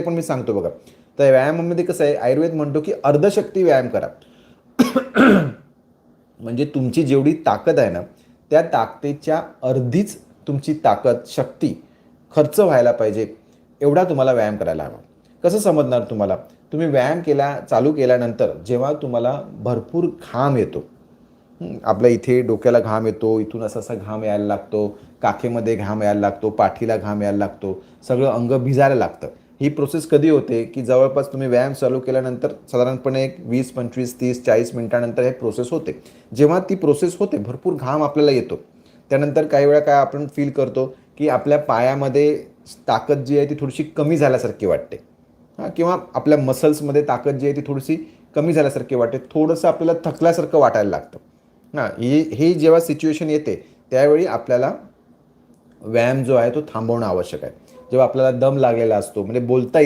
पण मी सांगतो बघा. तर व्यायामामध्ये कसं आहे, आयुर्वेद म्हणतो की अर्धशक्ती व्यायाम करा. म्हणजे तुमची जेवढी ताकद आहे ना, त्या ताकदीच्या अर्धीच तुमची ताकद, शक्ती खर्च व्हायला पाहिजे, एवढा तुम्हाला व्यायाम करायला हवा. कसं समजणार तुम्हाला? तुम्ही व्यायाम चालू केल्यानंतर जेव्हा तुम्हाला भरपूर घाम येतो, आपल्या इथे डोक्याला घाम येतो, इथून असा-असा घाम यायला लागतो, काखेमध्ये घाम यायला लागतो, पाठीला घाम यायला लागतो, सगळं अंग भिजायला लागतं. ही प्रोसेस कधी होते, की जवळपास तुम्ही व्यायाम चालू केल्यानंतर साधारणपणे एक 20, 25, 30, 40 मिनिटानंतर हे प्रोसेस होते. जेव्हा ती प्रोसेस होते, भरपूर घाम आपल्याला येतो. त्यानंतर काही वेळा काय आपण फील करतो, की आपल्या पायामध्ये ताकद जी आहे ती थोडीशी कमी झाल्यासारखी वाटते. किंवा आपल्या मसल्समध्ये ताकद जी आहे ती थोडीशी कमी झाल्यासारखी वाटते. थोडंसं आपल्याला थकल्यासारखं वाटायला लागतं. ही जेव्हा सिच्युएशन येते, त्यावेळी आपल्याला व्यायाम जो आहे तो थांबवणं आवश्यक आहे. जेव्हा आपल्याला दम लागलेला असतो, म्हणजे बोलता येत